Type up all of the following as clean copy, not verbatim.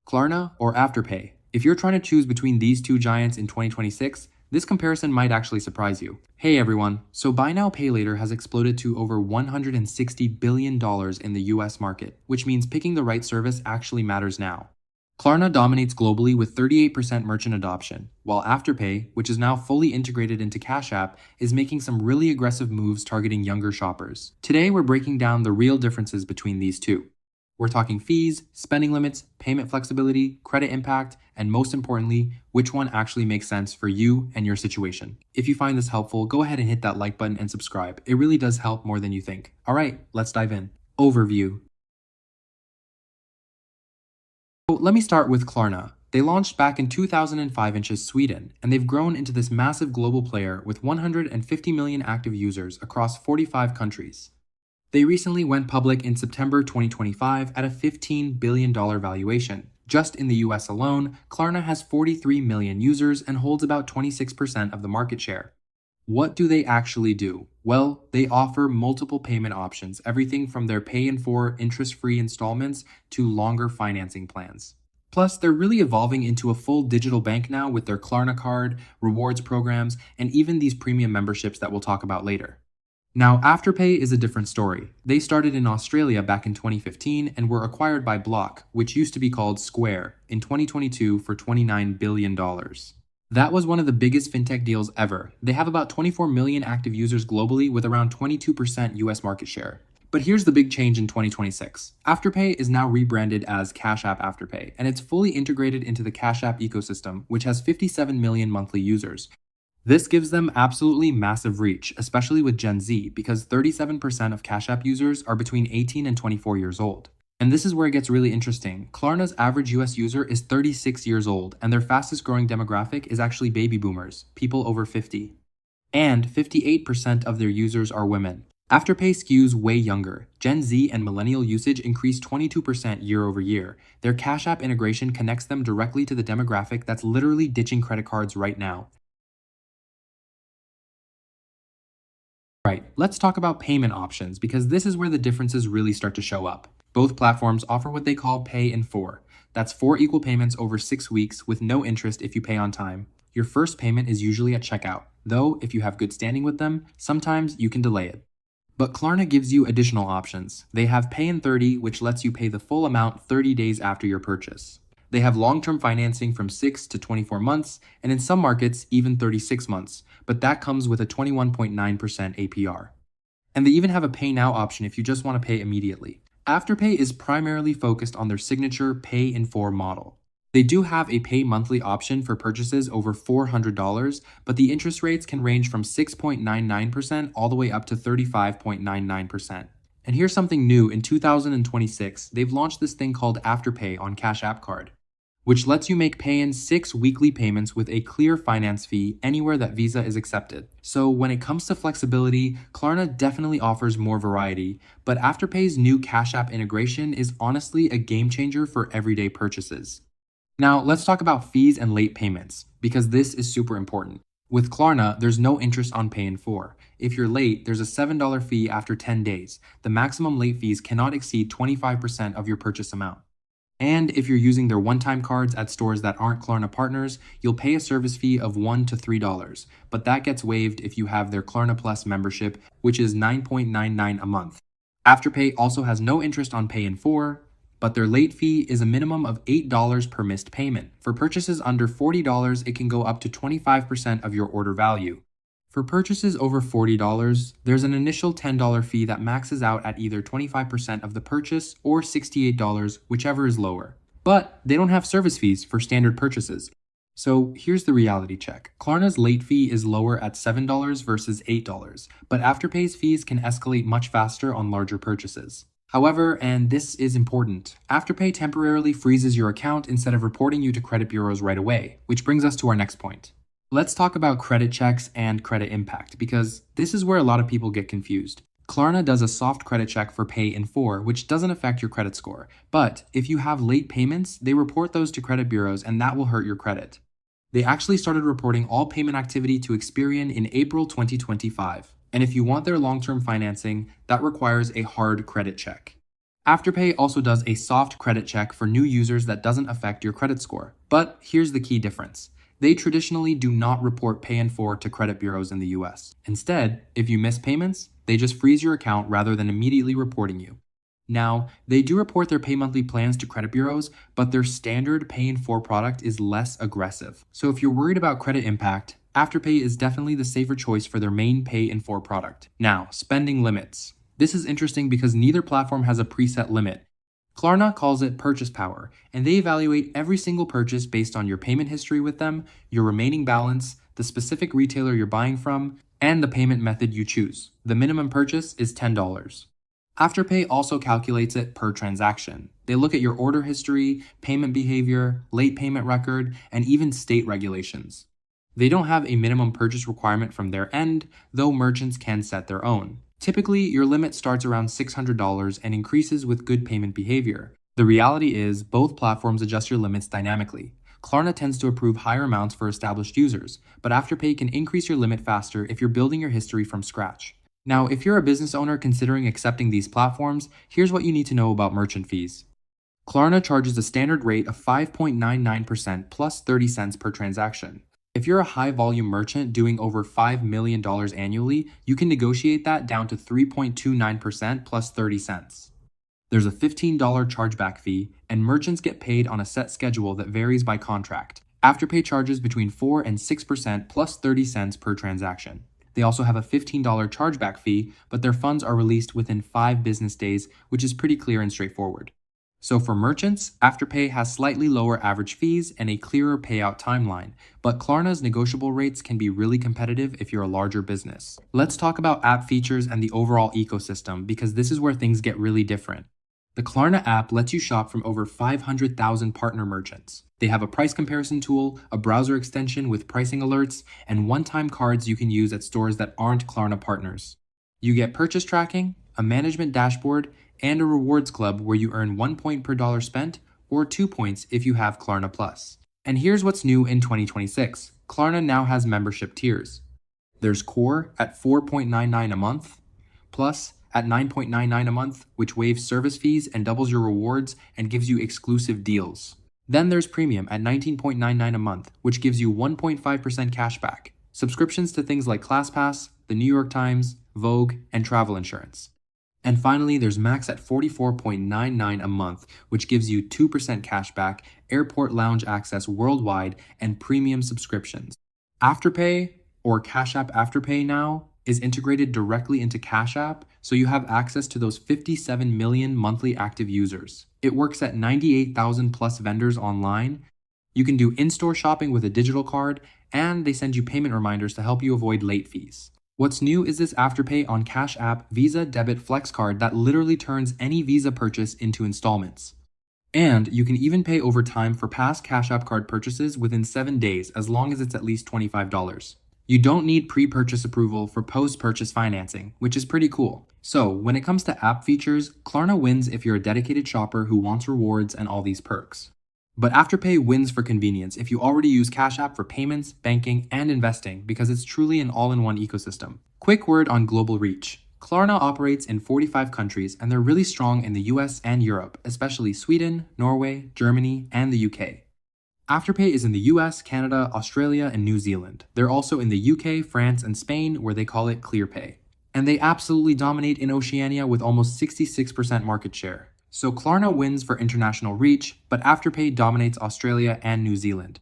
Klarna or Afterpay? If you're trying to choose between these two giants in 2026, this comparison might actually surprise you. Hey everyone, so buy now pay later has exploded to over $160 billion in the US market, which means picking the right service actually matters now. Klarna dominates globally with 38% merchant adoption, while Afterpay, which is now fully integrated into Cash App, is making some really aggressive moves targeting younger shoppers. Today we're breaking down the real differences between these two. We're talking fees, spending limits, payment flexibility, credit impact, and most importantly, which one actually makes sense for you and your situation. If you find this helpful, go ahead and hit that like button and subscribe. It really does help more than you think. All right, let's dive in. Overview. So let me start with Klarna. They launched back in 2005 in Sweden, and they've grown into this massive global player with 150 million active users across 45 countries. They recently went public in September 2025 at a $15 billion valuation. Just in the US alone, Klarna has 43 million users and holds about 26% of the market share. What do they actually do? Well, they offer multiple payment options, everything from their pay in 4 interest-free installments to longer financing plans. Plus, they're really evolving into a full digital bank now with their Klarna card, rewards programs, and even these premium memberships that we'll talk about later. Now, Afterpay is a different story. They started in Australia back in 2015 and were acquired by Block, which used to be called Square, in 2022 for $29 billion. That was one of the biggest fintech deals ever. They have about 24 million active users globally with around 22% US market share. But here's the big change in 2026. Afterpay is now rebranded as Cash App Afterpay, and it's fully integrated into the Cash App ecosystem, which has 57 million monthly users. This gives them absolutely massive reach, especially with Gen Z, because 37% of Cash App users are between 18 and 24 years old. And this is where it gets really interesting. Klarna's average US user is 36 years old, and their fastest growing demographic is actually baby boomers, people over 50. And 58% of their users are women. Afterpay skews way younger. Gen Z and Millennial usage increased 22% year over year. Their Cash App integration connects them directly to the demographic that's literally ditching credit cards right now. Right, let's talk about payment options because this is where the differences really start to show up. Both platforms offer what they call pay in 4. That's 4 equal payments over 6 weeks with no interest if you pay on time. Your first payment is usually at checkout, though if you have good standing with them, sometimes you can delay it. But Klarna gives you additional options. They have pay in 30, which lets you pay the full amount 30 days after your purchase. They have long-term financing from 6 to 24 months, and in some markets, even 36 months, but that comes with a 21.9% APR. And they even have a pay now option if you just want to pay immediately. Afterpay is primarily focused on their signature pay in 4 model. They do have a pay monthly option for purchases over $400, but the interest rates can range from 6.99% all the way up to 35.99%. And here's something new. In 2026, they've launched this thing called Afterpay on Cash App Card, which lets you make pay-in 6 weekly payments with a clear finance fee anywhere that Visa is accepted. So when it comes to flexibility, Klarna definitely offers more variety, but Afterpay's new Cash App integration is honestly a game changer for everyday purchases. Now let's talk about fees and late payments, because this is super important. With Klarna, there's no interest on pay in 4. If you're late, there's a $7 fee after 10 days. The maximum late fees cannot exceed 25% of your purchase amount. And if you're using their one-time cards at stores that aren't Klarna partners, you'll pay a service fee of $1 to $3, but that gets waived if you have their Klarna Plus membership, which is $9.99 a month. Afterpay also has no interest on pay in 4, but their late fee is a minimum of $8 per missed payment. For purchases under $40, it can go up to 25% of your order value. For purchases over $40, there's an initial $10 fee that maxes out at either 25% of the purchase or $68, whichever is lower. But they don't have service fees for standard purchases. So here's the reality check. Klarna's late fee is lower at $7 versus $8, but Afterpay's fees can escalate much faster on larger purchases. However, and this is important, Afterpay temporarily freezes your account instead of reporting you to credit bureaus right away, which brings us to our next point. Let's talk about credit checks and credit impact, because this is where a lot of people get confused. Klarna does a soft credit check for pay in 4, which doesn't affect your credit score. But if you have late payments, they report those to credit bureaus, and that will hurt your credit. They actually started reporting all payment activity to Experian in April 2025. And if you want their long-term financing, that requires a hard credit check. Afterpay also does a soft credit check for new users that doesn't affect your credit score. But here's the key difference. They traditionally do not report pay in 4 to credit bureaus in the US. Instead, if you miss payments, they just freeze your account rather than immediately reporting you. Now, they do report their pay monthly plans to credit bureaus, but their standard pay in 4 product is less aggressive. So if you're worried about credit impact, Afterpay is definitely the safer choice for their main pay in 4 product. Now, spending limits. This is interesting because neither platform has a preset limit. Klarna calls it purchase power, and they evaluate every single purchase based on your payment history with them, your remaining balance, the specific retailer you're buying from, and the payment method you choose. The minimum purchase is $10. Afterpay also calculates it per transaction. They look at your order history, payment behavior, late payment record, and even state regulations. They don't have a minimum purchase requirement from their end, though merchants can set their own. Typically, your limit starts around $600 and increases with good payment behavior. The reality is, both platforms adjust your limits dynamically. Klarna tends to approve higher amounts for established users, but Afterpay can increase your limit faster if you're building your history from scratch. Now, if you're a business owner considering accepting these platforms, here's what you need to know about merchant fees. Klarna charges a standard rate of 5.99% plus 30 cents per transaction. If you're a high volume merchant doing over $5 million annually, you can negotiate that down to 3.29% plus 30 cents. There's a $15 chargeback fee, and merchants get paid on a set schedule that varies by contract. Afterpay charges between 4 and 6% plus 30 cents per transaction. They also have a $15 chargeback fee, but their funds are released within 5 business days, which is pretty clear and straightforward. So for merchants, Afterpay has slightly lower average fees and a clearer payout timeline, but Klarna's negotiable rates can be really competitive if you're a larger business. Let's talk about app features and the overall ecosystem, because this is where things get really different. The Klarna app lets you shop from over 500,000 partner merchants. They have a price comparison tool, a browser extension with pricing alerts, and one-time cards you can use at stores that aren't Klarna partners. You get purchase tracking, a management dashboard, and a rewards club where you earn 1 point per dollar spent or 2 points if you have Klarna Plus. And here's what's new in 2026. Klarna now has membership tiers. There's Core at $4.99 a month, Plus at $9.99 a month, which waives service fees and doubles your rewards and gives you exclusive deals. Then there's Premium at $19.99 a month, which gives you 1.5% cash back, subscriptions to things like ClassPass, the New York Times, Vogue, and travel insurance. And finally, there's Max at $44.99 a month, which gives you 2% cash back, airport lounge access worldwide, and premium subscriptions. Afterpay, or Cash App Afterpay now, is integrated directly into Cash App, so you have access to those 57 million monthly active users. It works at 98,000 plus vendors online. You can do in-store shopping with a digital card, and they send you payment reminders to help you avoid late fees. What's new is this Afterpay on Cash App Visa Debit Flex Card that literally turns any Visa purchase into installments. And you can even pay over time for past Cash App card purchases within 7 days as long as it's at least $25. You don't need pre-purchase approval for post-purchase financing, which is pretty cool. So when it comes to app features, Klarna wins if you're a dedicated shopper who wants rewards and all these perks. But Afterpay wins for convenience if you already use Cash App for payments, banking, and investing because it's truly an all-in-one ecosystem. Quick word on global reach. Klarna operates in 45 countries and they're really strong in the US and Europe, especially Sweden, Norway, Germany, and the UK. Afterpay is in the US, Canada, Australia, and New Zealand. They're also in the UK, France, and Spain where they call it ClearPay. And they absolutely dominate in Oceania with almost 66% market share. So Klarna wins for international reach, but Afterpay dominates Australia and New Zealand.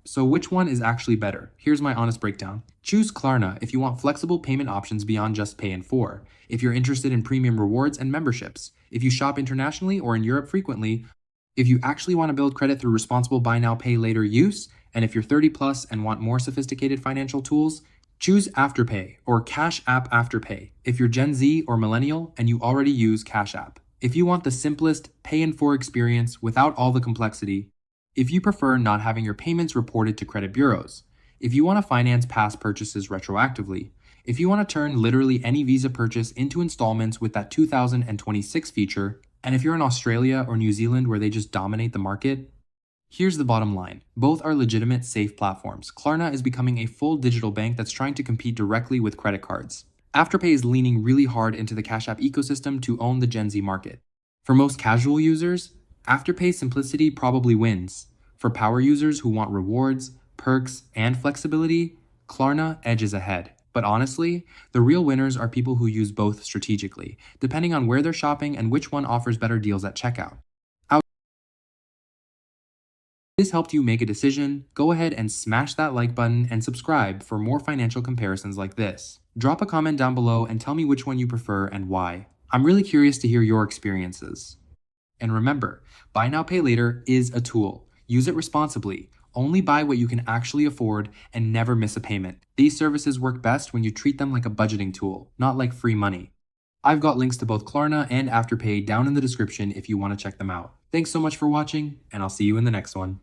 So which one is actually better? Here's my honest breakdown. Choose Klarna if you want flexible payment options beyond just Pay in 4, if you're interested in premium rewards and memberships, if you shop internationally or in Europe frequently, if you actually want to build credit through responsible buy now pay later use, and if you're 30 plus and want more sophisticated financial tools, choose Afterpay or Cash App Afterpay if you're Gen Z or Millennial and you already use Cash App. If you want the simplest Pay in 4 experience without all the complexity, if you prefer not having your payments reported to credit bureaus, if you want to finance past purchases retroactively, if you want to turn literally any Visa purchase into installments with that 2026 feature, and if you're in Australia or New Zealand where they just dominate the market, here's the bottom line. Both are legitimate, safe platforms. Klarna is becoming a full digital bank that's trying to compete directly with credit cards. Afterpay is leaning really hard into the Cash App ecosystem to own the Gen Z market. For most casual users, Afterpay's simplicity probably wins. For power users who want rewards, perks, and flexibility, Klarna edges ahead. But honestly, the real winners are people who use both strategically, depending on where they're shopping and which one offers better deals at checkout. If this helped you make a decision, go ahead and smash that like button and subscribe for more financial comparisons like this. Drop a comment down below and tell me which one you prefer and why. I'm really curious to hear your experiences. And remember, buy now, pay later is a tool. Use it responsibly. Only buy what you can actually afford and never miss a payment. These services work best when you treat them like a budgeting tool, not like free money. I've got links to both Klarna and Afterpay down in the description if you want to check them out. Thanks so much for watching, and I'll see you in the next one.